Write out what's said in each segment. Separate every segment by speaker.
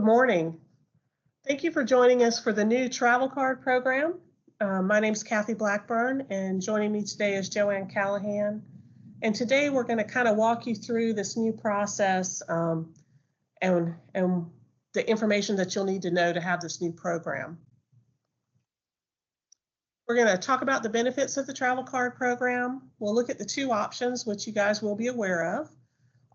Speaker 1: Good morning. Thank you for joining us for the new travel card program. My name is Kathy Blackburn, and joining me today is Joanne Callahan. And today we're going to kind of walk you through this new process and the information that you'll need to know to have this new program. We're going to talk about the benefits of the travel card program. We'll look at the two options, which you guys will be aware of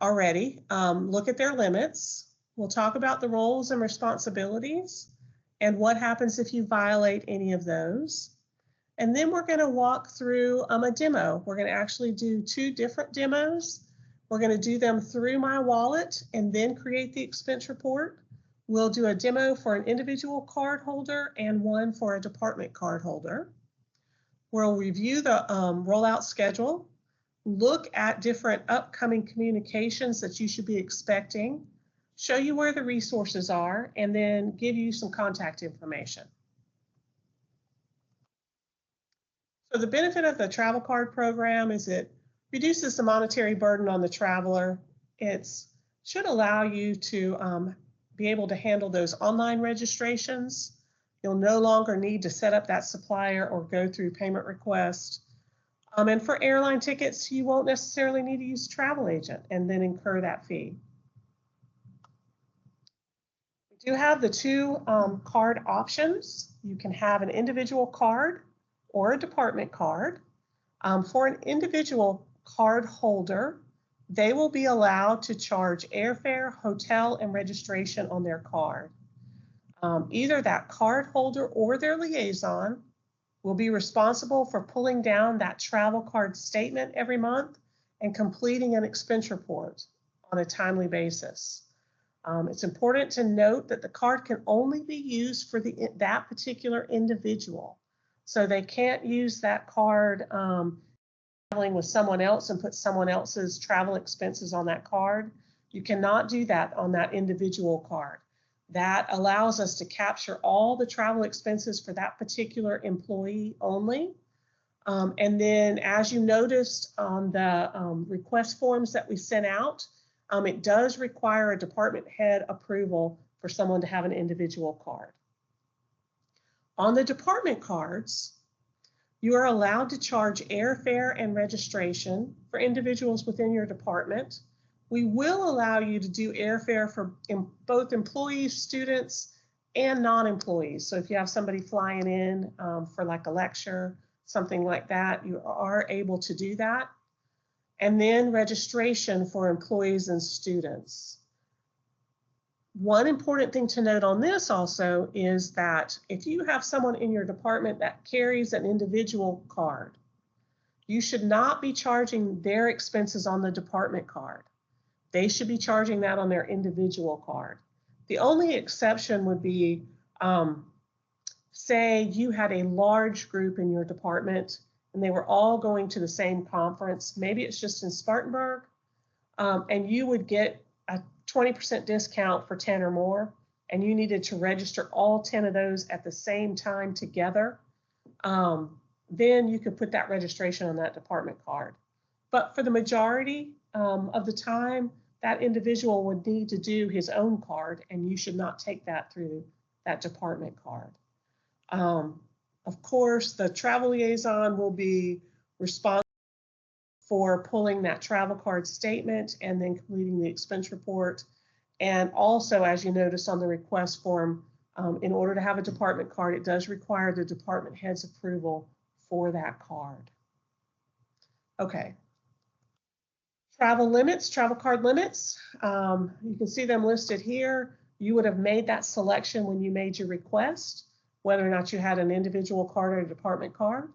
Speaker 1: already. Look at their limits. We'll talk about the roles and responsibilities and what happens if you violate any of those. And then we're going to walk through a demo. We're going to actually do two different demos. We're going to do them through My Wallet and then create the expense report. We'll do a demo for an individual card holder and one for a department card holder. We'll review the rollout schedule, look at different upcoming communications that you should be expecting, show you where the resources are, and then give you some contact information. So the benefit of the travel card program is it reduces the monetary burden on the traveler. It should allow you to be able to handle those online registrations. You'll no longer need to set up that supplier or go through payment request. And for airline tickets, you won't necessarily need to use a travel agent and then incur that fee. We do have the two card options. You can have an individual card or a department card. For an individual card holder, they will be allowed to charge airfare, hotel, and registration on their card. Either that card holder or their liaison will be responsible for pulling down that travel card statement every month and completing an expense report on a timely basis. It's important to note that the card can only be used for that particular individual. So they can't use that card traveling with someone else and put someone else's travel expenses on that card. You cannot do that on that individual card. That allows us to capture all the travel expenses for that particular employee only. And then as you noticed on the request forms that we sent out, it does require a department head approval for someone to have an individual card. On the department cards, you are allowed to charge airfare and registration for individuals within your department. We will allow you to do airfare for both employees, students, and non-employees. So if you have somebody flying in for like a lecture, something like that, you are able to do that. And then registration for employees and students. One important thing to note on this also is that if you have someone in your department that carries an individual card, you should not be charging their expenses on the department card. They should be charging that on their individual card. The only exception would be, say you had a large group in your department and they were all going to the same conference. Maybe it's just in Spartanburg, and you would get a 20% discount for 10 or more, and you needed to register all 10 of those at the same time together. Then you could put that registration on that department card. But for the majority of the time, that individual would need to do his own card, and you should not take that through that department card. Of course, the travel liaison will be responsible for pulling that travel card statement and then completing the expense report. And also, as you notice on the request form, in order to have a department card, it does require the department head's approval for that card. Okay. Travel limits, travel card limits. You can see them listed here. You would have made that selection when you made your request, whether or not you had an individual card or a department card.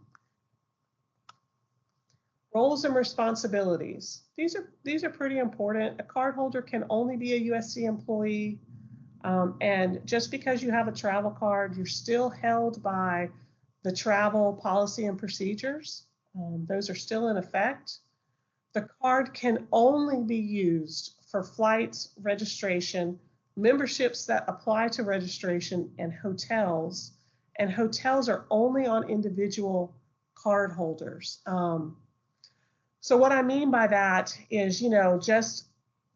Speaker 1: Roles and responsibilities. These are pretty important. A card holder can only be a USC employee. And just because you have a travel card, you're still held by the travel policy and procedures. Those are still in effect. The card can only be used for flights, registration, memberships that apply to registration, and hotels. And hotels are only on individual card holders. So what I mean by that is, just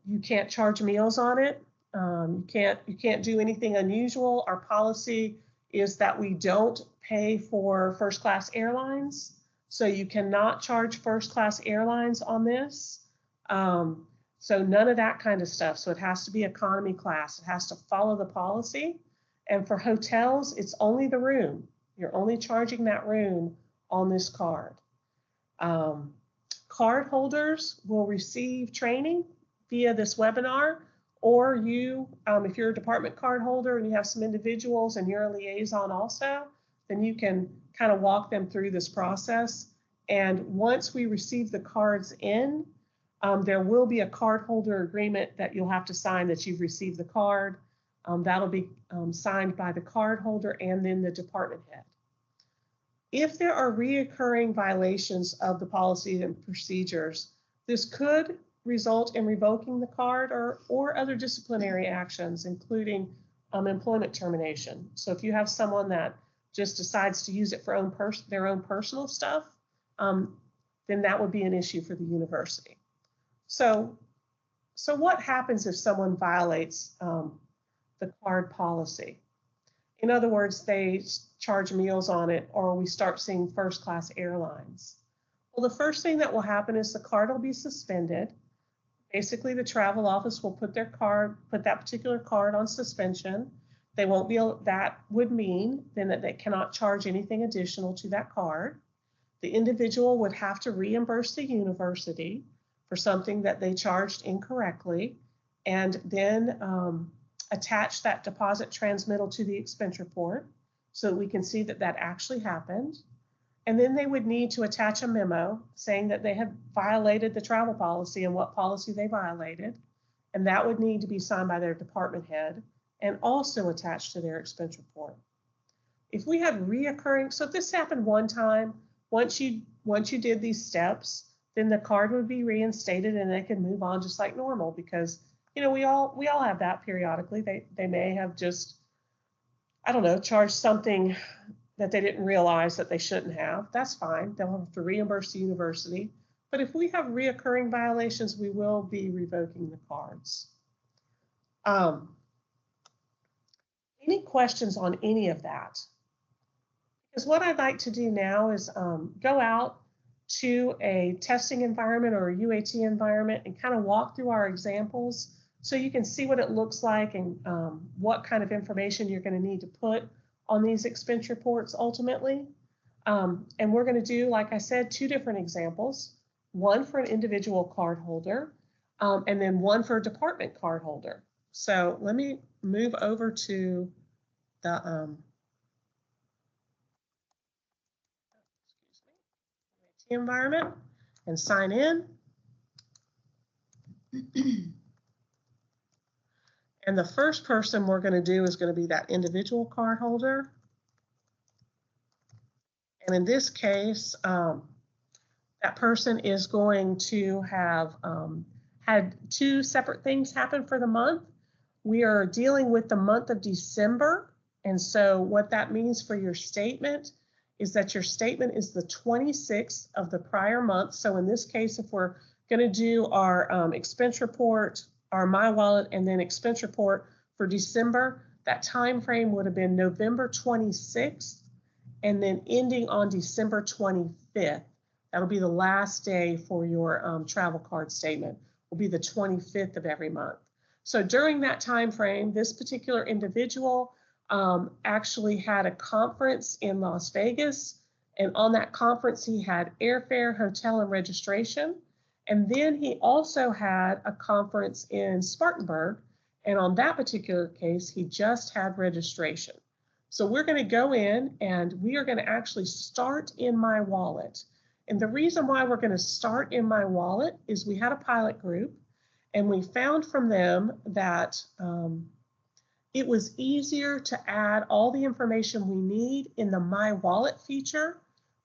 Speaker 1: you can't charge meals on it. You can't do anything unusual. Our policy is that we don't pay for first class airlines. So you cannot charge first class airlines on this. So none of that kind of stuff. So it has to be economy class. It has to follow the policy. And for hotels, it's only the room. You're only charging that room on this card. Card holders will receive training via this webinar, or you, if you're a department card holder and you have some individuals and you're a liaison also, then you can kind of walk them through this process. And once we receive the cards in, there will be a card holder agreement that you'll have to sign that you've received the card. That'll be signed by the card holder and then the department head. If there are reoccurring violations of the policies and procedures, this could result in revoking the card or other disciplinary actions, including employment termination. So if you have someone that just decides to use it for their own personal stuff, then that would be an issue for the university. So what happens if someone violates the card policy? In other words, they charge meals on it, or we start seeing first class airlines. Well, the first thing that will happen is the card will be suspended. Basically, the travel office will put that particular card on suspension. They won't be, that would mean then that they cannot charge anything additional to that card. The individual would have to reimburse the university for something that they charged incorrectly, and then attach that deposit transmittal to the expense report so that we can see that that actually happened. And then they would need to attach a memo saying that they had violated the travel policy and what policy they violated. And that would need to be signed by their department head and also attached to their expense report. If we had reoccurring, so if this happened one time, once you did these steps, then the card would be reinstated and they can move on just like normal, because we all have that periodically. They may have just, I don't know, charged something that they didn't realize that they shouldn't have. That's fine. They'll have to reimburse the university. But if we have reoccurring violations, we will be revoking the cards. Any questions on any of that? Because what I'd like to do now is go out to a testing environment or a UAT environment and kind of walk through our examples so you can see what it looks like and what kind of information you're going to need to put on these expense reports ultimately. And we're going to do, like I said, 2 different examples, one for an individual card holder and then one for a department card holder. So let me move over to the environment and sign in. And the first person we're going to do is going to be that individual card holder. And in this case, that person is going to have had 2 separate things happen for the month. We are dealing with the month of December. And so what that means for your statement is that your statement is the 26th of the prior month. So in this case, if we're going to do our expense report, our My Wallet, and then expense report for December, that time frame would have been November 26th and then ending on December 25th. That'll be the last day for your travel card statement, will be the 25th of every month. So during that time frame, this particular individual actually had a conference in Las Vegas, and on that conference he had airfare, hotel, and registration. And then he also had a conference in Spartanburg, and on that particular case he just had registration. So we're going to go in and we are going to actually start in My Wallet. And the reason why we're going to start in My Wallet is we had a pilot group and we found from them that it was easier to add all the information we need in the My Wallet feature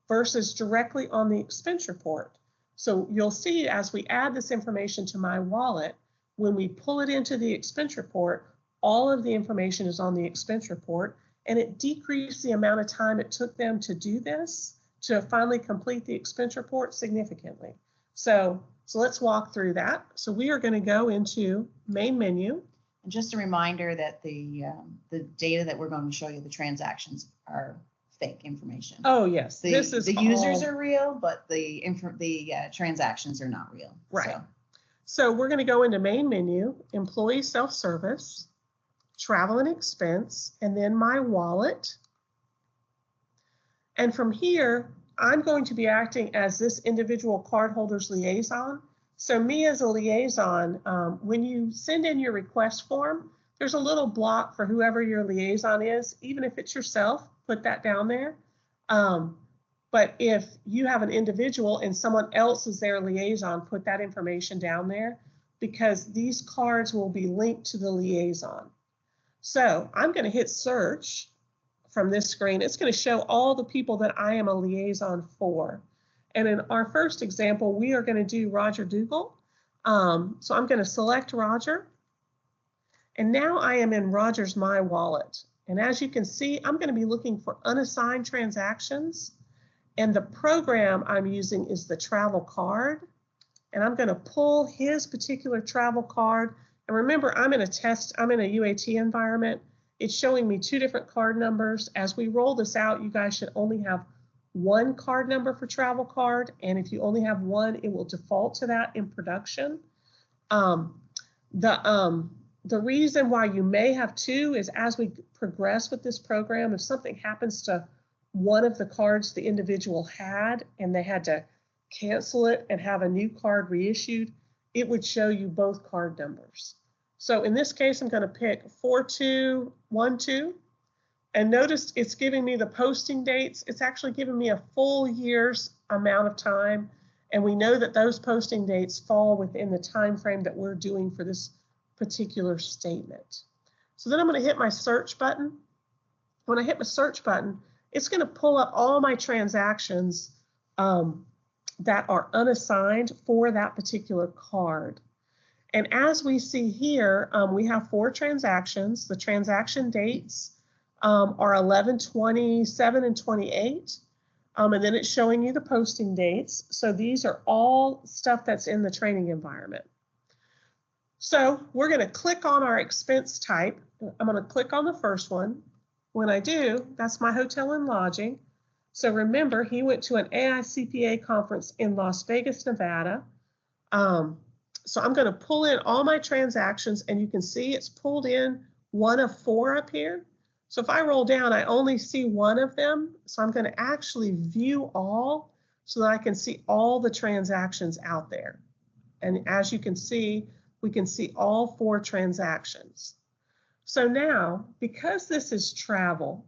Speaker 1: versus directly on the expense report. So you'll see as we add this information to My Wallet, when we pull it into the expense report, all of the information is on the expense report, and it decreased the amount of time it took them to do this, to finally complete the expense report significantly. So let's walk through that. So we are going to go into main menu,
Speaker 2: And just a reminder that the data that we're going to show you, the transactions, are fake information.
Speaker 1: Oh yes,
Speaker 2: the users are real, but the transactions are not real.
Speaker 1: Right. So we're going to go into main menu, employee self-service, travel and expense, and then my wallet. And from here, I'm going to be acting as this individual cardholder's liaison. So me as a liaison, when you send in your request form, there's a little block for whoever your liaison is. Even if it's yourself, put that down there. But if you have an individual and someone else is their liaison, put that information down there, because these cards will be linked to the liaison. So I'm going to hit search from this screen. It's going to show all the people that I am a liaison for. And in our first example, we are going to do Roger Dougal. So I'm going to select Roger. And now I am in Roger's My Wallet. And as you can see, I'm going to be looking for unassigned transactions. And the program I'm using is the travel card. And I'm going to pull his particular travel card. And remember, I'm in a UAT environment. It's showing me 2 different card numbers. As we roll this out, you guys should only have 1 card number for travel card. And if you only have 1, it will default to that in production. The reason why you may have 2 is as we progress with this program, if something happens to one of the cards the individual had and they had to cancel it and have a new card reissued, it would show you both card numbers. So in this case, I'm going to pick 4212. And notice it's giving me the posting dates. It's actually giving me a full year's amount of time. And we know that those posting dates fall within the time frame that we're doing for this particular statement. So then I'm going to hit my search button. When I hit my search button, it's going to pull up all my transactions that are unassigned for that particular card. And as we see here, we have 4 transactions. The transaction dates are 11, 27, and 28. And then it's showing you the posting dates. So these are all stuff that's in the training environment. So we're going to click on our expense type. I'm going to click on the first one. When I do, that's my hotel and lodging. So remember, he went to an AICPA conference in Las Vegas, Nevada. So I'm going to pull in all my transactions, and you can see it's pulled in 1 of 4 up here. So if I roll down, I only see 1 of them. So I'm going to actually view all so that I can see all the transactions out there. And as you can see, we can see all 4 transactions. So now, because this is travel,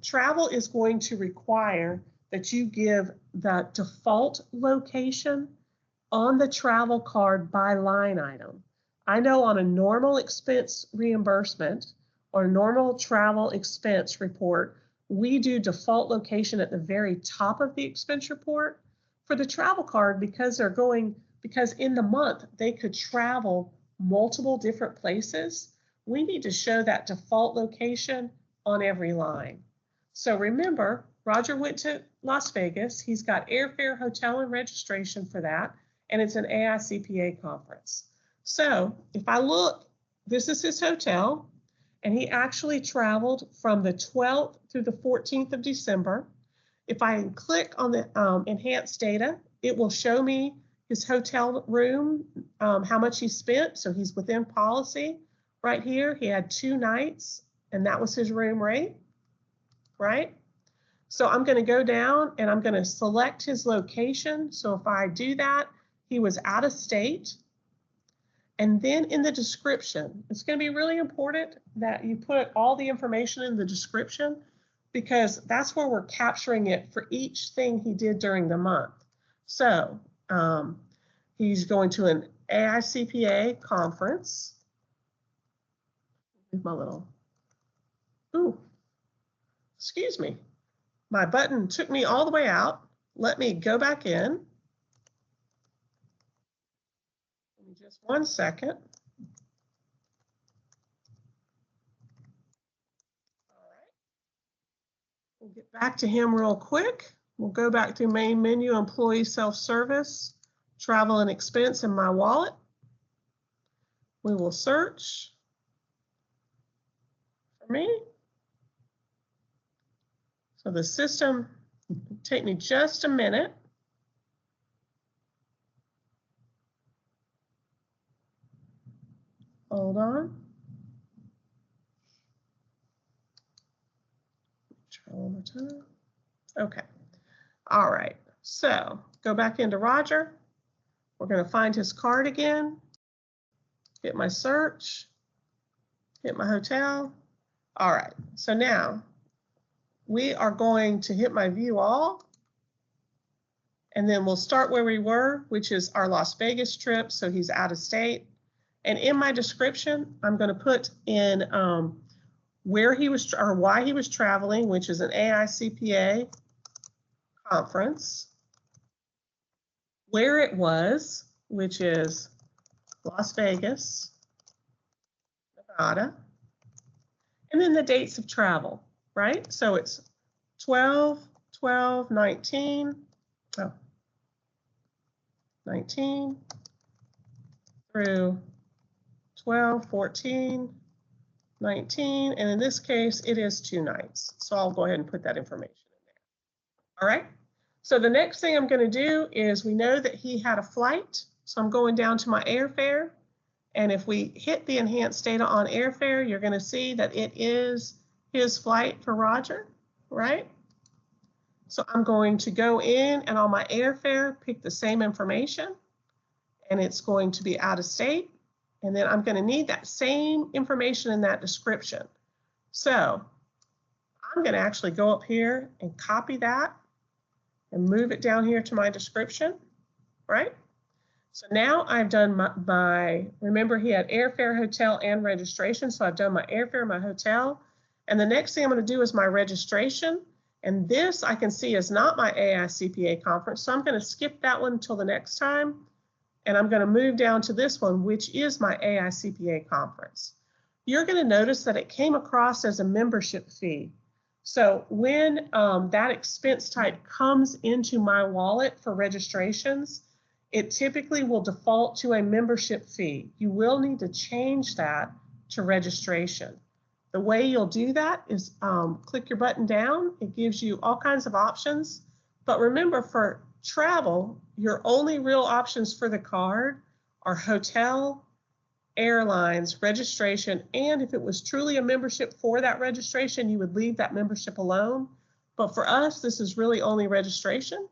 Speaker 1: travel is going to require that you give the default location on the travel card by line item. I know on a normal expense reimbursement or normal travel expense report, we do default location at the very top of the expense report. For the travel card, because in the month they could travel multiple different places, we need to show that default location on every line. So remember, Roger went to Las Vegas. He's got airfare, hotel, and registration for that. And it's an AICPA conference. So if I look, this is his hotel, and he actually traveled from the 12th through the 14th of December. If I click on the enhanced data, it will show me his hotel room, how much he spent. So he's within policy. Right here, he had 2 nights, and that was his room rate, right? So I'm going to go down and I'm going to select his location. So if I do that, he was out of state. And then in the description, it's going to be really important that you put all the information in the description, because that's where we're capturing it for each thing he did during the month. So he's going to an AICPA conference. My little, excuse me. My button took me all the way out. Let me go back in. Give me just 1 second. All right. We'll get back to him real quick. We'll go back to main menu, employee self-service, travel and expense, in my wallet. We will search. for me. So the system will take me just a minute. Hold on. Try one more time. Okay. All right. So go back into Roger. We're going to find his card again. Hit my search. Hit my hotel. All right. So now we are going to hit my view all. And then we'll start where we were, which is our Las Vegas trip. So he's out of state. And in my description, I'm going to put in where he was or why he was traveling, which is an AICPA conference, where it was, which is Las Vegas, Nevada, and then the dates of travel, right? So it's 12, 12, 19, 19 through 12, 14, 19, and in this case, it is 2 nights. So I'll go ahead and put that information in there. All right. So the next thing I'm going to do is we know that he had a flight. So I'm going down to my airfare. And if we hit the enhanced data on airfare, you're going to see that it is his flight for Roger, right? So I'm going to go in and on my airfare, pick the same information. And it's going to be out of state. And then I'm going to need that same information in that description. So I'm going to actually go up here and copy that and move it down here to my description, right? So now I've done my remember he had airfare, hotel, and registration. So I've done my airfare, my hotel. And the next thing I'm going to do is my registration. And this I can see is not my AICPA conference. So I'm going to skip that one until the next time. And I'm going to move down to this one, which is my AICPA conference. You're going to notice that it came across as a membership fee. So when that expense type comes into my wallet for registrations, it typically will default to a membership fee. You will need to change that to registration. The way you'll do that is click your button down. It gives you all kinds of options. But remember, for travel, your only real options for the card are hotel, airlines, registration, and if it was truly a membership for that registration, you would leave that membership alone. But for us, this is really only registration,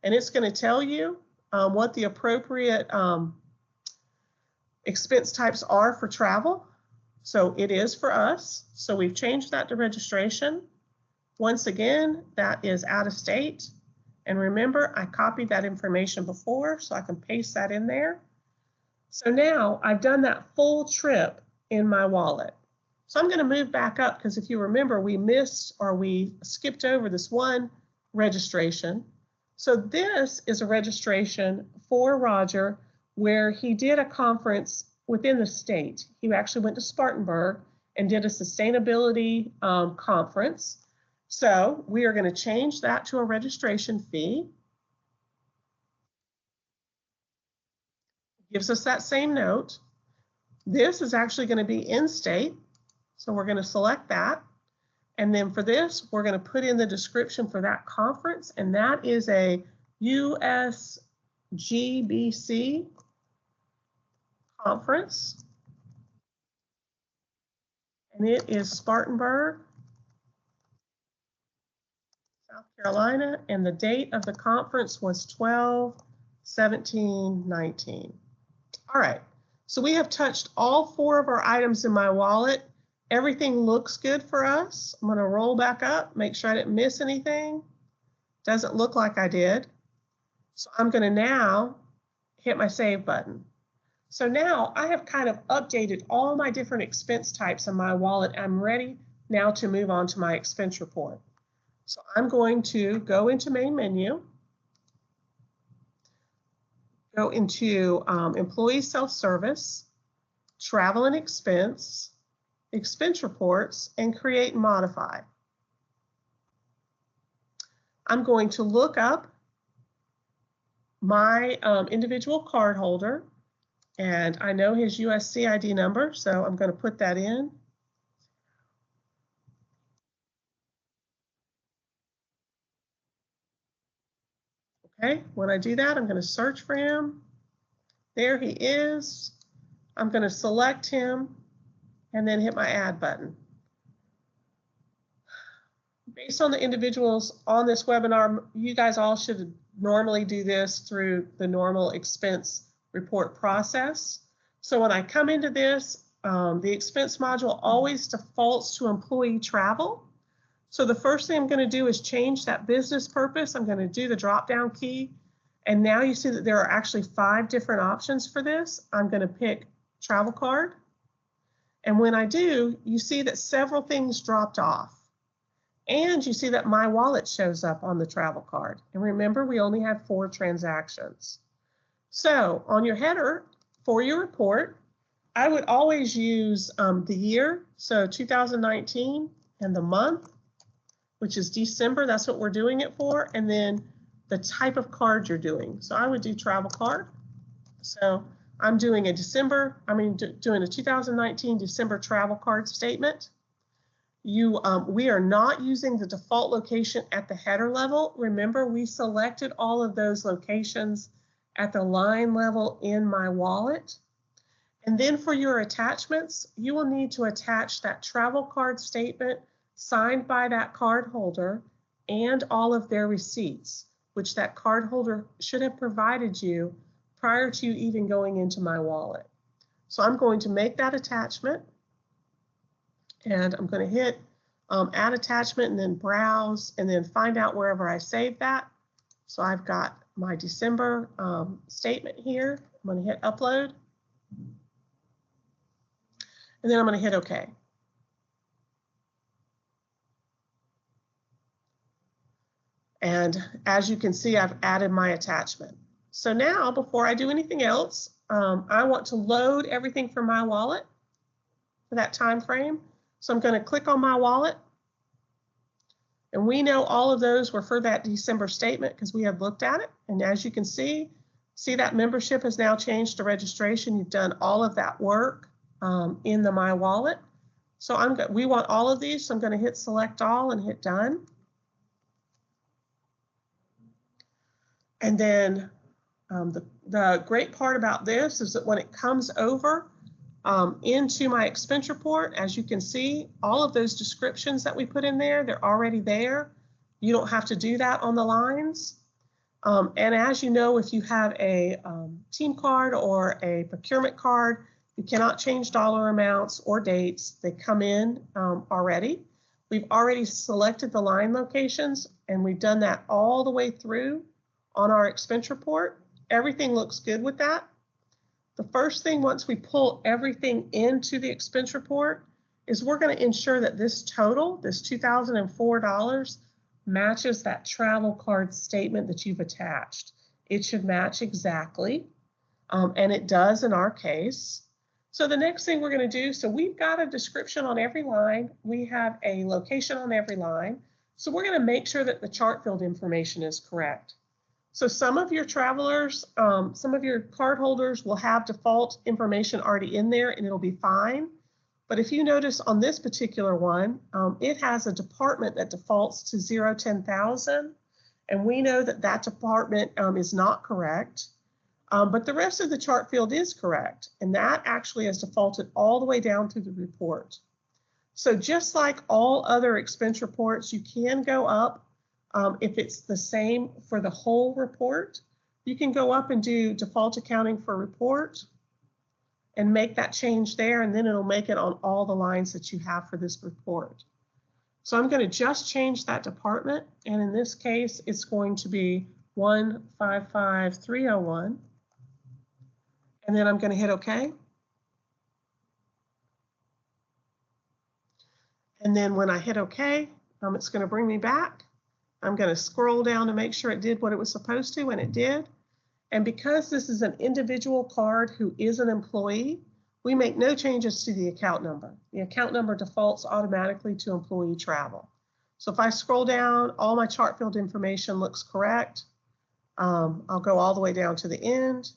Speaker 1: and it's going to tell you what the appropriate expense types are for travel. So it is for us. So we've changed that to registration. Once again, that is out of state. And remember, I copied that information before, so I can paste that in there. So now I've done that full trip in my wallet. So I'm going to move back up because if you remember, we missed or we skipped over this one registration. So this is a registration for Roger where he did a conference within the state. He actually went to Spartanburg and did a sustainability conference. So we are going to change that to a registration fee. Gives us that same note. This is actually going to be in state. So we're going to select that. And then for this, we're going to put in the description for that conference. And that is a USGBC conference. And it is Spartanburg, South Carolina. And the date of the conference was 12/17/19. All right, so we have touched all 4 of our items in my wallet. Everything looks good for us. I'm going to roll back up, make sure I didn't miss anything. Doesn't look like I did. So I'm going to now hit my save button. So now I have kind of updated all my different expense types in my wallet. I'm ready now to move on to my expense report. So I'm going to go into main menu. Go into employee self-service, travel and expense reports, and create and modify. I'm going to look up my individual card holder, and I know his USCID number, so I'm going to put that in. Okay, when I do that, I'm going to search for him. There he is. I'm going to select him and then hit my add button. Based on the individuals on this webinar, you guys all should normally do this through the normal expense report process. So when I come into this, the expense module always defaults to employee travel. So the first thing I'm going to do is change that business purpose. I'm going to do the drop-down key. And now you see that there are actually 5 different options for this. I'm going to pick travel card. And when I do, you see that several things dropped off. And you see that my wallet shows up on the travel card. And remember, we only had 4 transactions. So on your header for your report, I would always use the year, so 2019, and the month, which is December. That's what we're doing it for. And then the type of card you're doing. So I would do travel card. So I'm doing a doing a 2019 December travel card statement. We are not using the default location at the header level. Remember, we selected all of those locations at the line level in my wallet. And then for your attachments, you will need to attach that travel card statement signed by that card holder and all of their receipts, which that card holder should have provided you prior to you even going into my wallet. So I'm going to make that attachment. And I'm going to hit add attachment and then browse and then find out wherever I saved that. So I've got my December statement here. I'm going to hit upload. And then I'm going to hit OK. And as you can see, I've added my attachment. So now, before I do anything else, I want to load everything from my wallet for that time frame. So I'm going to click on my wallet. And we know all of those were for that December statement because we have looked at it. And as you can see that membership has now changed to registration. You've done all of that work in the My Wallet. So we want all of these. So I'm going to hit select all and hit done. And then the great part about this is that when it comes over into my expense report, as you can see, all of those descriptions that we put in there, they're already there. You don't have to do that on the lines. And as you know, if you have a team card or a procurement card, you cannot change dollar amounts or dates. They come in already. We've already selected the line locations, and we've done that all the way through on our expense report. Everything looks good with that. The first thing, once we pull everything into the expense report, is we're going to ensure that this total, this $2,004, matches that travel card statement that you've attached. It should match exactly, and it does in our case. So the next thing we're going to do, so we've got a description on every line. We have a location on every line. So we're going to make sure that the chart field information is correct. So some of your travelers, some of your card holders will have default information already in there and it'll be fine. But if you notice on this particular one, it has a department that defaults to 010,000. And we know that that department is not correct. But the rest of the chart field is correct. And that actually has defaulted all the way down through the report. So just like all other expense reports, you can go up. If it's the same for the whole report, you can go up and do default accounting for report and make that change there, and then it'll make it on all the lines that you have for this report. So I'm going to just change that department, and in this case, it's going to be 155301, and then I'm going to hit OK. And then when I hit OK, it's going to bring me back. I'm going to scroll down to make sure it did what it was supposed to, and it did. And because this is an individual card who is an employee, we make no changes to the account number. The account number defaults automatically to employee travel. So if I scroll down, all my chart field information looks correct. I'll go all the way down to the end.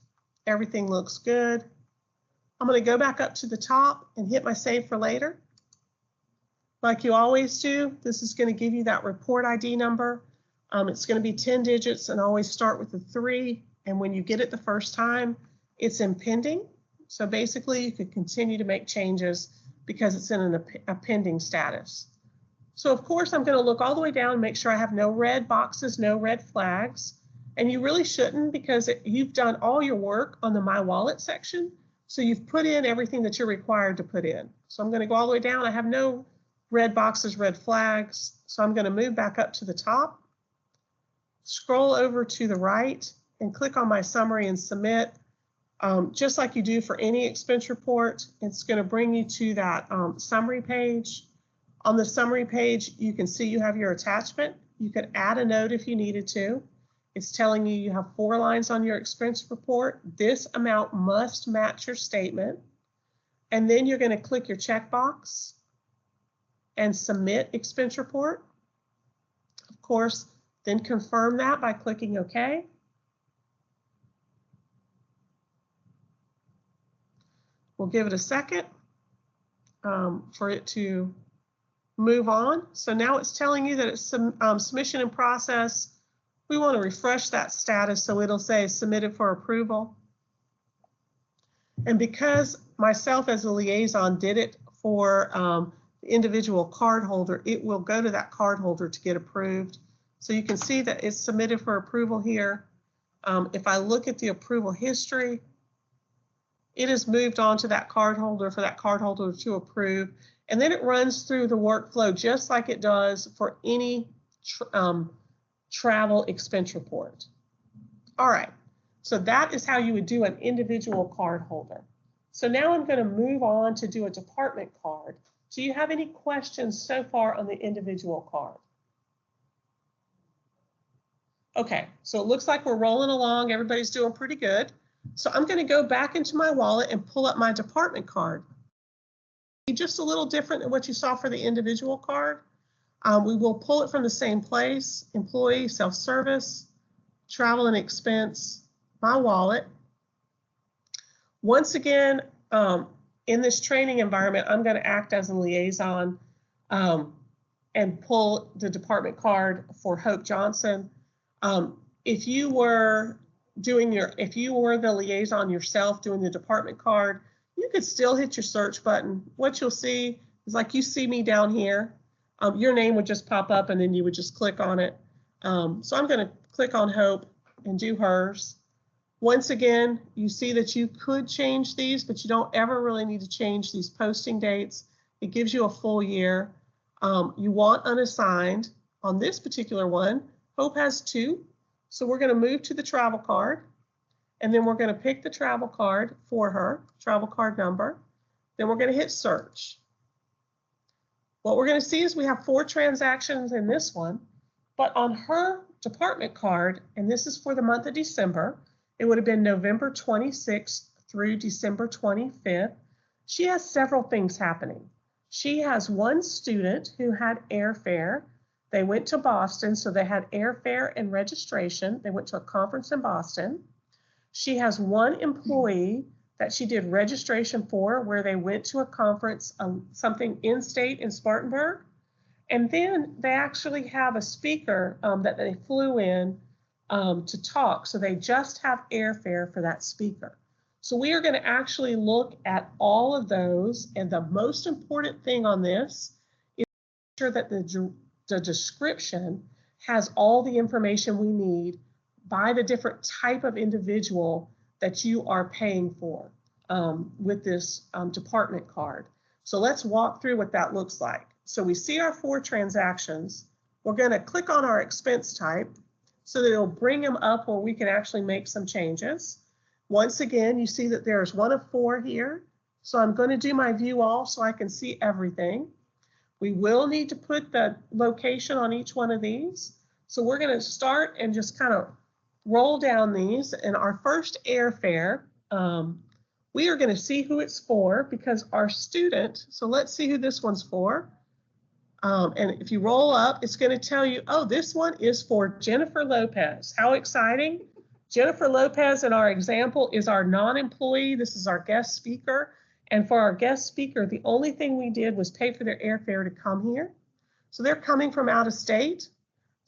Speaker 1: Everything looks good. I'm going to go back up to the top and hit my save for later. Like you always do, this is going to give you that report ID number. It's going to be 10 digits and always start with the 3. And when you get it the first time, it's in pending. So basically you could continue to make changes because it's in a pending status. So of course I'm going to look all the way down and make sure I have no red boxes, no red flags. And you really shouldn't, because you've done all your work on the My Wallet section. So you've put in everything that you're required to put in. So I'm going to go all the way down. I have no red boxes, red flags. So I'm going to move back up to the top, scroll over to the right, and click on my summary and submit. Just like you do for any expense report, it's going to bring you to that summary page. On the summary page, you can see you have your attachment. You could add a note if you needed to. It's telling you you have 4 lines on your expense report. This amount must match your statement. And then you're going to click your checkbox and submit expense report. Of course, then confirm that by clicking OK. We'll give it a second for it to move on. So now it's telling you that it's submission in process. We want to refresh that status so it'll say submitted for approval. And because myself as a liaison did it for the individual card holder, it will go to that card holder to get approved. So you can see that it's submitted for approval here. If I look at the approval history, it is moved on to that card holder for that card holder to approve. And then it runs through the workflow just like it does for any travel expense report. All right, so that is how you would do an individual card holder. So now I'm going to move on to do a department card. Do you have any questions so far on the individual card? Okay, so it looks like we're rolling along. Everybody's doing pretty good. So I'm going to go back into my wallet and pull up my department card. Just a little different than what you saw for the individual card. We will pull it from the same place: employee, self-service, travel and expense, my wallet. Once again, in this training environment, I'm going to act as a liaison and pull the department card for Hope Johnson. If you were the liaison yourself doing the department card, you could still hit your search button. What you'll see is, like, you see me down here, your name would just pop up and then you would just click on it. So I'm going to click on Hope and do hers. Once again, you see that you could change these, but you don't ever really need to change these posting dates. It gives you a full year. You want unassigned. On this particular one, Hope has 2. So we're going to move to the travel card, and then we're going to pick the travel card for her, travel card number. Then we're going to hit search. What we're going to see is we have 4 transactions in this one, but on her department card, and this is for the month of December, it would have been November 26th through December 25th. She has several things happening. She has 1 student who had airfare. They went to Boston, so they had airfare and registration. They went to a conference in Boston. She has 1 employee that she did registration for, where they went to a conference, something in-state in Spartanburg. And then they actually have a speaker that they flew in to talk. So they just have airfare for that speaker. So we are going to actually look at all of those. And the most important thing on this is make sure that the description has all the information we need by the different type of individual that you are paying for with this department card. So let's walk through what that looks like. So we see our 4 transactions. We're going to click on our expense type so that it'll bring them up where we can actually make some changes. Once again, you see that there's 1 of 4 here. So I'm going to do my view all so I can see everything. We will need to put the location on each one of these. So we're going to start and just kind of roll down these. And our first airfare, we are going to see who it's for, because our student, so let's see who this one's for. And if you roll up, it's going to tell you, oh, this one is for Jennifer Lopez. How exciting. Jennifer Lopez in our example is our non-employee. This is our guest speaker. And for our guest speaker, the only thing we did was pay for their airfare to come here. So they're coming from out of state.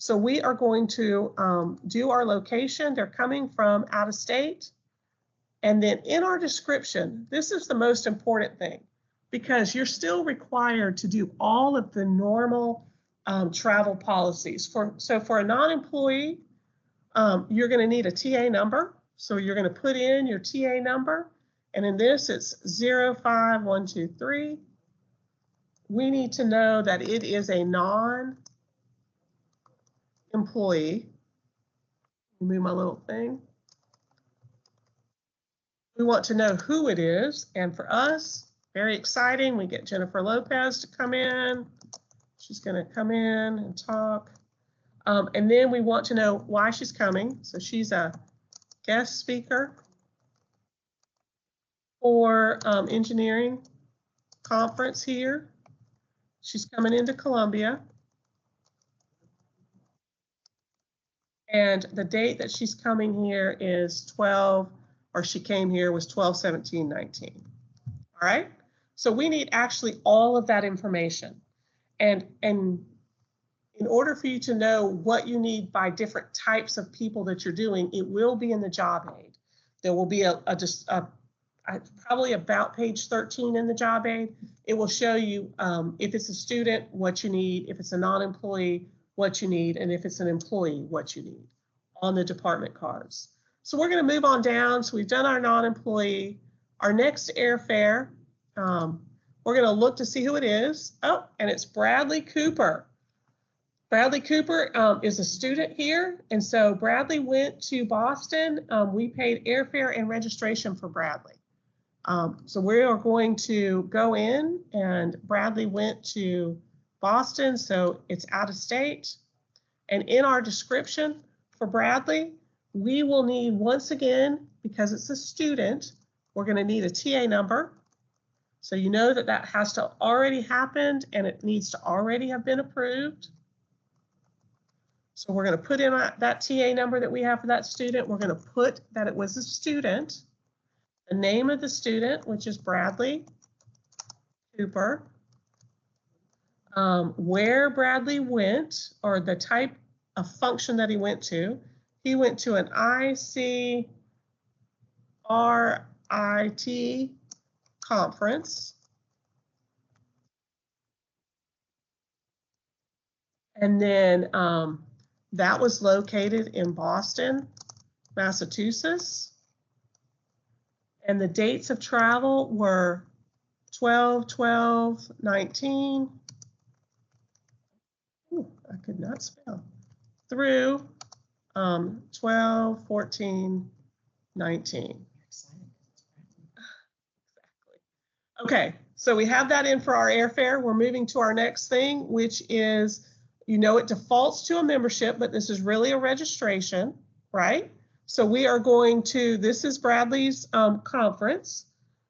Speaker 1: So we are going to do our location. They're coming from out of state. And then in our description, this is the most important thing because you're still required to do all of the normal travel policies. So for a non-employee, you're going to need a TA number. So you're going to put in your TA number. And in this, it's 05123. We need to know that it is a non-employee. Move my little thing. We want to know who it is. And for us, very exciting, we get Jennifer Lopez to come in. She's going to come in and talk. And then we want to know why she's coming. So she's a guest speaker for engineering conference here. She's coming into Columbia. And the date that she's coming here is 12, or she came here was 12/17/19. All right. So we need actually all of that information. And in order for you to know what you need by different types of people that you're doing, it will be in the job aid. There will be probably about page 13 in the job aid. It will show you if it's a student, what you need, if it's a non-employee, what you need, and if it's an employee, what you need on the department cards. So we're going to move on down. So we've done our non-employee. Our next airfare, we're going to look to see who it is. Oh, and it's Bradley Cooper. Bradley Cooper is a student here. And so Bradley went to Boston. We paid airfare and registration for Bradley. So we are going to go in, and Bradley went to Boston, so it's out of state. And in our description for Bradley, we will need, once again, because it's a student, we're going to need a TA number. So you know that that has to already happened and it needs to already have been approved. So we're going to put in that TA number that we have for that student. We're going to put that it was a student, the name of the student, which is Bradley Cooper, where Bradley went, or the type of function that he went to. He went to an ICRIT conference. And then that was located in Boston, Massachusetts. And the dates of travel were 12/12/19. Ooh, I could not spell. Through 12/14/19. Okay, so we have that in for our airfare. We're moving to our next thing, which is, you know, it defaults to a membership, but this is really a registration, right? So we are going to, this is Bradley's conference.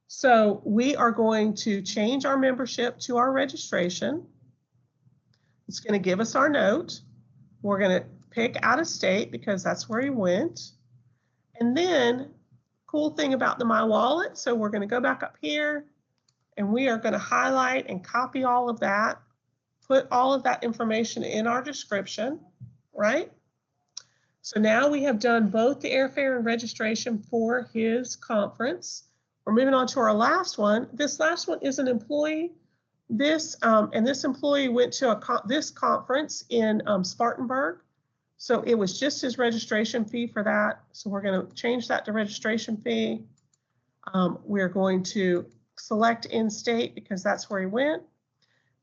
Speaker 1: So we are going to change our membership to our registration. It's going to give us our note. We're going to pick out of state because that's where he went. And then, cool thing about the My Wallet, so we're going to go back up here and we are going to highlight and copy all of that, put all of that information in our description, right? So now we have done both the airfare and registration for his conference. We're moving on to our last one. This last one is an employee. This employee went to this conference in Spartanburg. So it was just his registration fee for that. So we're going to change that to registration fee. We're going to select in-state because that's where he went.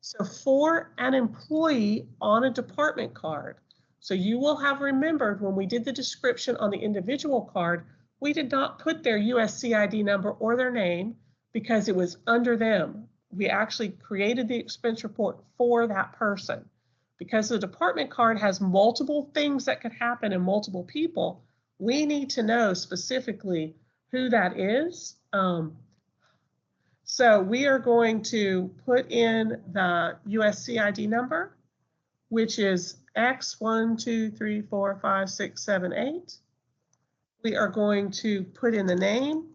Speaker 1: So for an employee on a department card, so you will have remembered when we did the description on the individual card, we did not put their USCID number or their name because it was under them. We actually created the expense report for that person. Because the department card has multiple things that could happen and multiple people, we need to know specifically who that is. So we are going to put in the USCID number, which is X1234567 We are going to put in the name,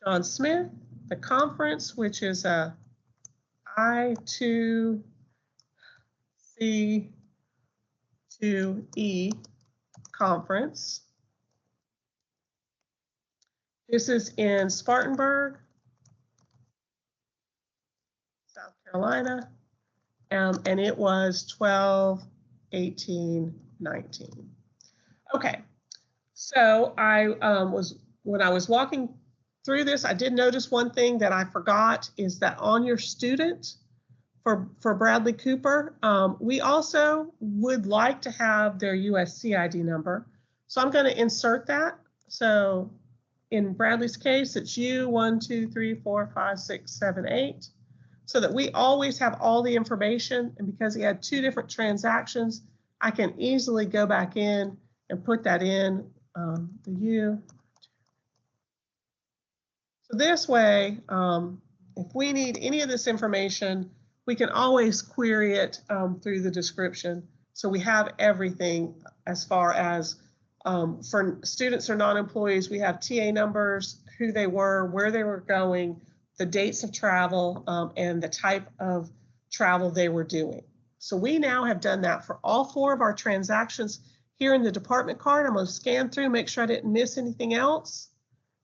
Speaker 1: John Smith, the conference, which is a I2C to E conference. This is in Spartanburg, South Carolina, and it was 12, 18, 19. Okay, so when I was walking through this, I did notice one thing that I forgot is that on your student for Bradley Cooper, we also would like to have their USCID number. So I'm going to insert that. So in Bradley's case, it's U1, 2, 3, 4, 5, 6, 7, 8, so that we always have all the information. And because he had 2 different transactions, I can easily go back in and put that in the U. So this way, if we need any of this information, we can always query it through the description. So we have everything as far as for students or non-employees, we have TA numbers, who they were, where they were going, the dates of travel, and the type of travel they were doing. So we now have done that for all 4 of our transactions here in the department card. I'm going to scan through, make sure I didn't miss anything else.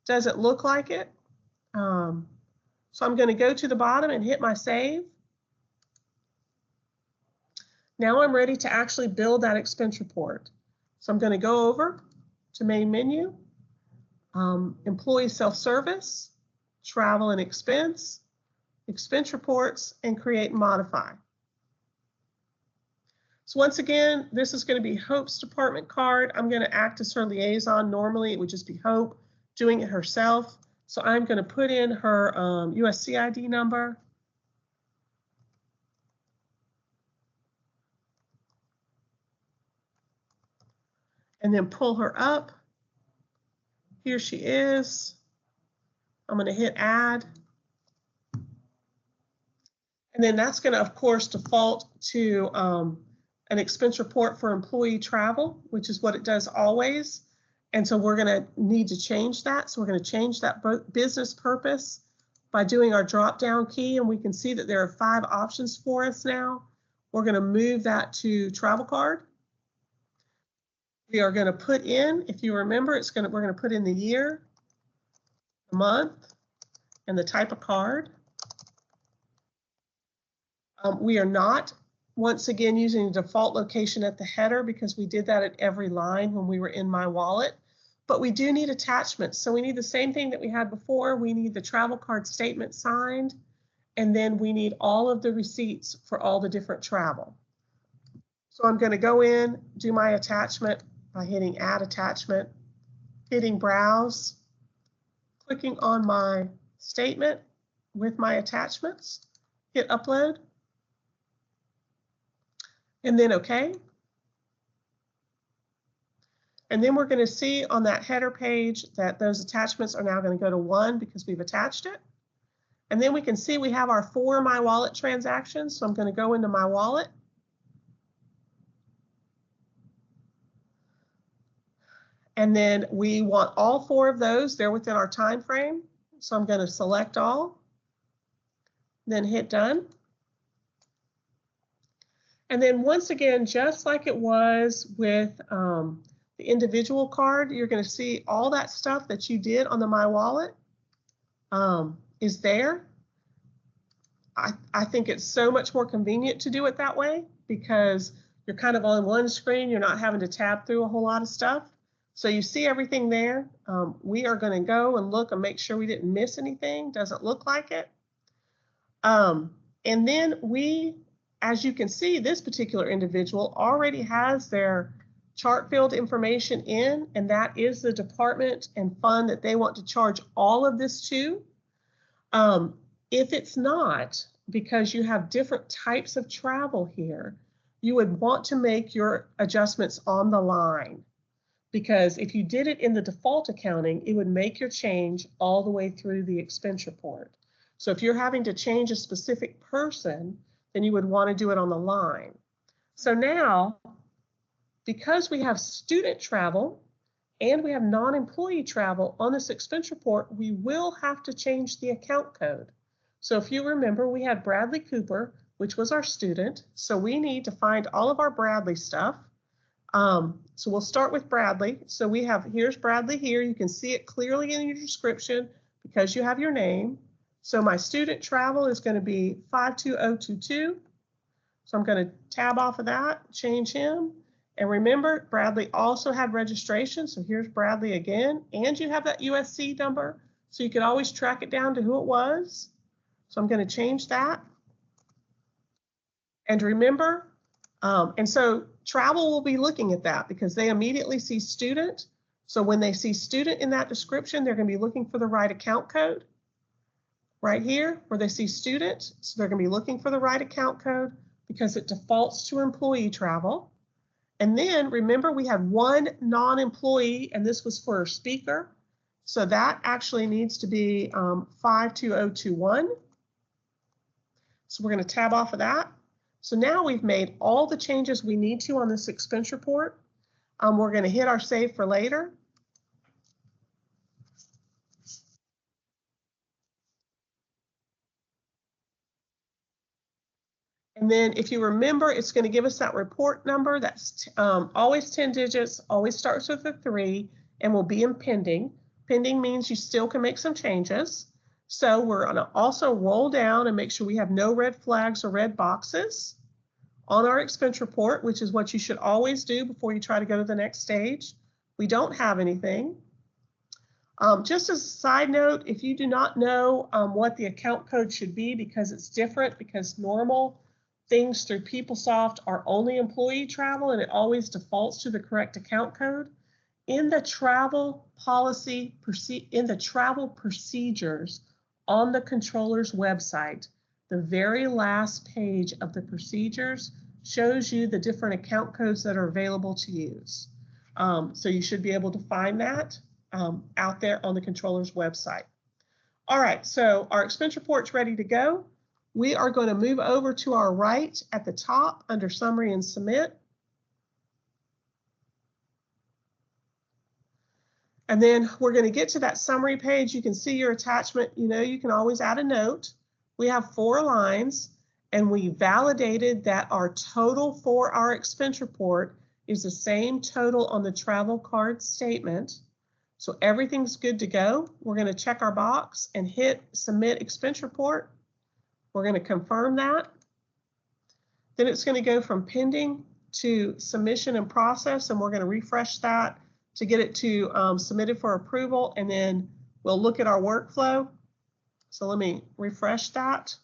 Speaker 1: Does it look like it? So I'm going to go to the bottom and hit my save. Now I'm ready to actually build that expense report. So I'm going to go over to main menu, employee self-service, travel and expense reports, and create and modify. So once again, this is going to be Hope's department card. I'm going to act as her liaison. Normally it would just be Hope doing it herself. So I'm going to put in her USCID number. And then pull her up. Here she is. I'm going to hit add. And then that's going to, of course, default to an expense report for employee travel, which is what it does always. And so we're going to need to change that. So we're going to change that business purpose by doing our drop down key. And we can see that there are 5 options for us now. We're going to move that to travel card. We are going to put in, if you remember, we're going to put in the year, the month, and the type of card. We are not, once again, using the default location at the header because we did that at every line when we were in My Wallet. But we do need attachments. So we need the same thing that we had before. We need the travel card statement signed, and then we need all of the receipts for all the different travel. So I'm going to go in, do my attachment by hitting Add Attachment, hitting Browse, clicking on my statement with my attachments, hit Upload, and then OK. And then we're going to see on that header page that those attachments are now going to go to 1 because we've attached it. And then we can see we have our 4 My Wallet transactions. So I'm going to go into My Wallet. And then we want all 4 of those. They're within our time frame. So I'm going to select all, then hit Done. And then once again, just like it was with the individual card, you're going to see all that stuff that you did on the My Wallet is there. I think it's so much more convenient to do it that way because you're kind of on one screen. You're not having to tab through a whole lot of stuff. So you see everything there. We are going to go and look and make sure we didn't miss anything. Doesn't look like it. And then as you can see, this particular individual already has their chart field information in, and that is the department and fund that they want to charge all of this to. If it's not, because you have different types of travel here, you would want to make your adjustments on the line. Because if you did it in the default accounting, it would make your change all the way through the expense report. So if you're having to change a specific person, then you would want to do it on the line. So now, because we have student travel and we have non-employee travel on this expense report, we will have to change the account code. So if you remember, we had Bradley Cooper, which was our student. So we need to find all of our Bradley stuff. So we'll start with Bradley. So we have, here's Bradley here. You can see it clearly in your description because you have your name. So my student travel is going to be 52022. So I'm going to tab off of that, change him. And remember, Bradley also had registration. So here's Bradley again. And you have that USC number. So you can always track it down to who it was. So I'm going to change that. And remember, and so travel will be looking at that because they immediately see student. So when they see student in that description, they're going to be looking for the right account code. Right here, where they see student, so they're going to be looking for the right account code because it defaults to employee travel. And then remember, we had one non-employee, and this was for a speaker. So that actually needs to be 52021. So we're going to tab off of that. So now we've made all the changes we need to on this expense report. We're going to hit our save for later. And then if you remember, it's going to give us that report number that's always 10 digits, always starts with a 3, and will be in pending. Pending means you still can make some changes. So we're going to also roll down and make sure we have no red flags or red boxes on our expense report, which is what you should always do before you try to go to the next stage. We don't have anything. Just as a side note, if you do not know what the account code should be because it's different, because normal things through PeopleSoft are only employee travel and it always defaults to the correct account code. In the travel policy, in the travel procedures on the controller's website, the very last page of the procedures shows you the different account codes that are available to use. So you should be able to find that out there on the controller's website. All right, so our expense report's ready to go. We are going to move over to our right at the top under Summary and Submit. And then we're going to get to that summary page. You can see your attachment. You know, you can always add a note. We have 4 lines, and we validated that our total for our expense report is the same total on the travel card statement. So everything's good to go. We're going to check our box and hit Submit Expense Report. We're going to confirm that. Then it's going to go from pending to submission and process, and we're going to refresh that to get it to submitted for approval, and then we'll look at our workflow. So let me refresh that.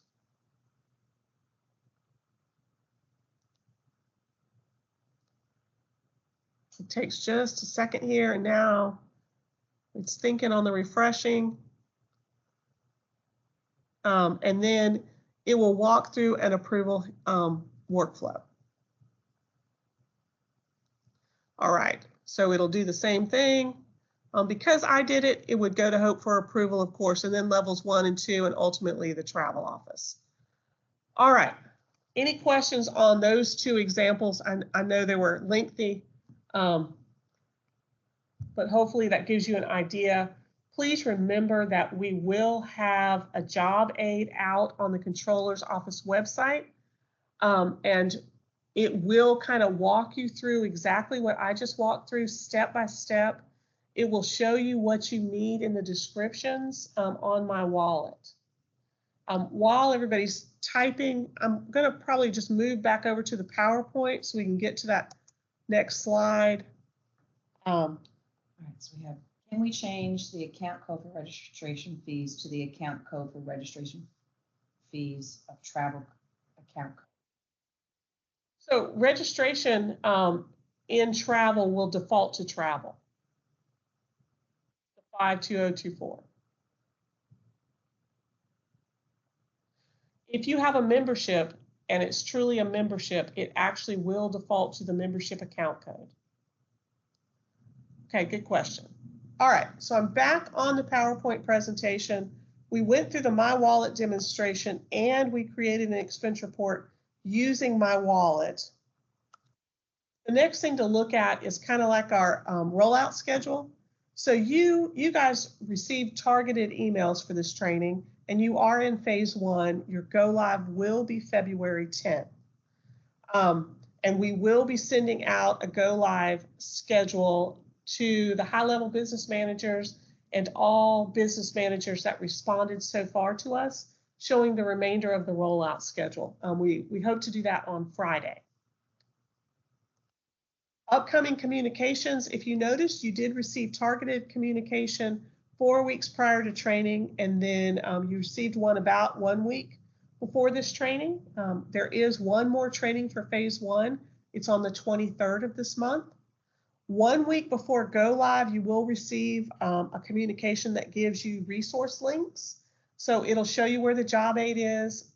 Speaker 1: It takes just a second here, and now it's thinking on the refreshing. And then it will walk through an approval workflow. All right, so it'll do the same thing. Because I did it, it would go to Hope for approval, of course, and then levels 1 and 2, and ultimately the travel office. All right, any questions on those 2 examples? I know they were lengthy, but hopefully that gives you an idea. Please remember that we will have a job aid out on the controller's office website, and it will kind of walk you through exactly what I just walked through step by step. It will show you what you need in the descriptions on my wallet. While everybody's typing, I'm going to probably just move back over to the PowerPoint so we can get to that next slide.
Speaker 2: All right, so we have, can we change the account code for registration fees to the account code for registration fees of travel account code?
Speaker 1: So registration in travel will default to travel. 52024. If you have a membership and it's truly a membership, it actually will default to the membership account code. Okay, good question. All right, so I'm back on the PowerPoint presentation. We went through the My Wallet demonstration and we created an expense report using My Wallet. The next thing to look at is kind of like our rollout schedule. So you guys received targeted emails for this training, and you are in phase 1. Your go live will be February 10th. And we will be sending out a go live schedule to the high-level business managers and all business managers that responded so far to us, showing the remainder of the rollout schedule. We hope to do that on Friday. Upcoming communications, if you noticed, you did receive targeted communication 4 weeks prior to training, and then you received one about 1 week before this training. There is one more training for phase 1. It's on the 23rd of this month. 1 week before go live, you will receive a communication that gives you resource links. So it'll show you where the job aid is.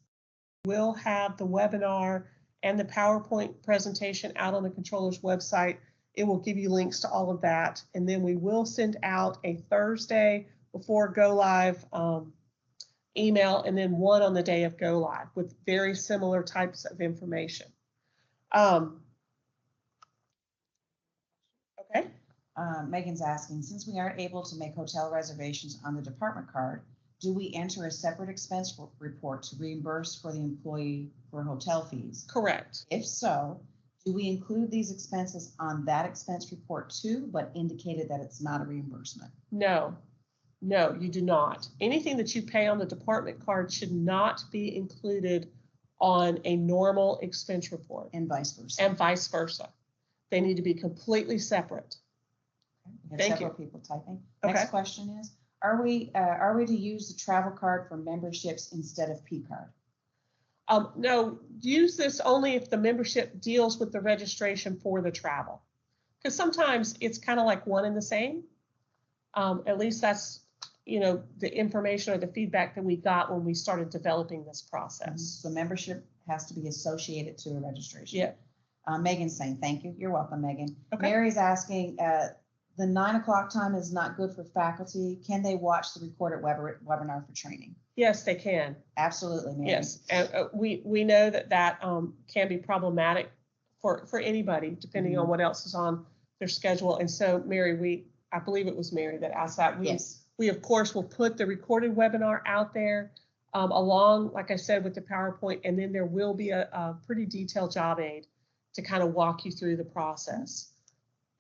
Speaker 1: We'll have the webinar and the PowerPoint presentation out on the controller's website. It will give you links to all of that. And then we will send out a Thursday before go live email, and then one on the day of go live with very similar types of information. Okay.
Speaker 2: Megan's asking, since we aren't able to make hotel reservations on the department card, do we enter a separate expense report to reimburse for the employee for hotel fees?
Speaker 1: Correct.
Speaker 2: If so, do we include these expenses on that expense report too, but indicated that it's not a reimbursement?
Speaker 1: No, you do not. Anything that you pay on the department card should not be included on a normal expense report.
Speaker 2: And vice versa.
Speaker 1: And vice versa. They need to be completely separate.
Speaker 2: We have
Speaker 1: Thank
Speaker 2: several
Speaker 1: you.
Speaker 2: people typing.
Speaker 1: Okay.
Speaker 2: Next question is, are we to use the travel card for memberships instead of P card?
Speaker 1: No, use this only if the membership deals with the registration for the travel. Because sometimes it's kind of like one and the same. At least that's, the information or the feedback that we got when we started developing this process.
Speaker 2: So membership has to be associated to a registration.
Speaker 1: Yeah.
Speaker 2: Megan's saying, thank you. You're welcome, Megan.
Speaker 1: Okay.
Speaker 2: Mary's asking, the 9 o'clock time is not good for faculty. Can they watch the recorded webinar for training?
Speaker 1: Yes, they can.
Speaker 2: Absolutely, Mary.
Speaker 1: Yes, and we know that can be problematic for anybody, depending on what else is on their schedule. And so, Mary, I believe it was Mary that asked that.
Speaker 2: Yes.
Speaker 1: We of course will put the recorded webinar out there along, like I said, with the PowerPoint, and then there will be a pretty detailed job aid to kind of walk you through the process.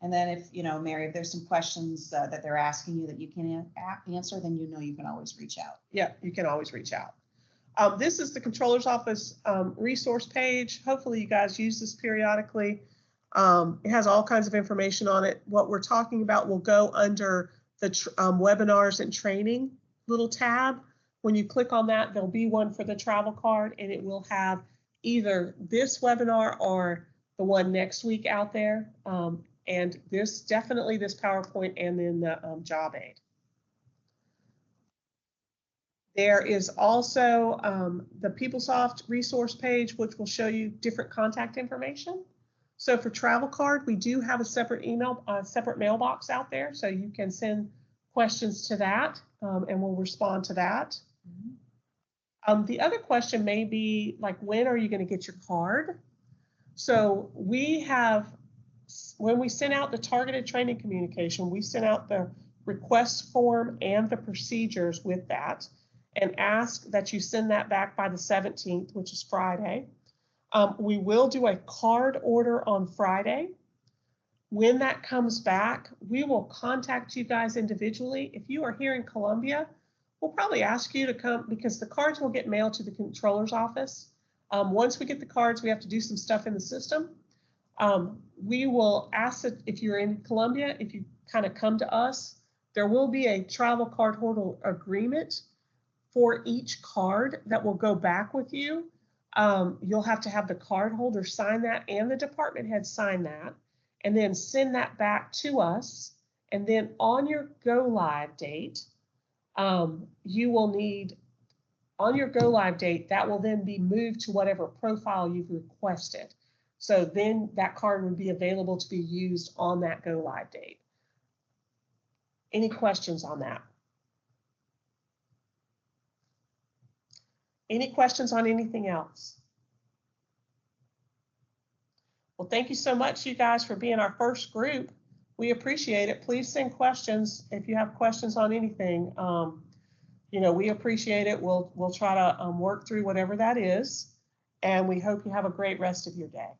Speaker 2: And then if, Mary, if there's some questions that they're asking you that you can't answer, then you can always reach out.
Speaker 1: Yeah, you can always reach out. This is the Controller's Office resource page. Hopefully you guys use this periodically. It has all kinds of information on it. What we're talking about will go under the webinars and training little tab. When you click on that, there'll be one for the travel card, and it will have either this webinar or the one next week out there. And definitely this PowerPoint, and then the job aid. There is also the PeopleSoft resource page, which will show you different contact information. So for travel card, we do have a separate separate mailbox out there, so you can send questions to that, and we'll respond to that. The other question may be like, when are you going to get your card? So we have, when we sent out the targeted training communication, we sent out the request form and the procedures with that, and ask that you send that back by the 17th, which is Friday. We will do a card order on Friday. When that comes back, we will contact you guys individually. If you are here in Columbia, we'll probably ask you to come, because the cards will get mailed to the controller's office. Once we get the cards, we have to do some stuff in the system. We will ask that if you're in Columbia, if you kind of come to us, there will be a travel card holder agreement for each card that will go back with you. You'll have to have the card holder sign that and the department head sign that, and then send that back to us. And then on your go live date, you will need, on your go live date, that will then be moved to whatever profile you've requested. So then that card would be available to be used on that go live date. Any questions on that? Any questions on anything else? Well, thank you so much, you guys, for being our first group. We appreciate it. Please send questions if you have questions on anything. We appreciate it. We'll try to work through whatever that is, and we hope you have a great rest of your day.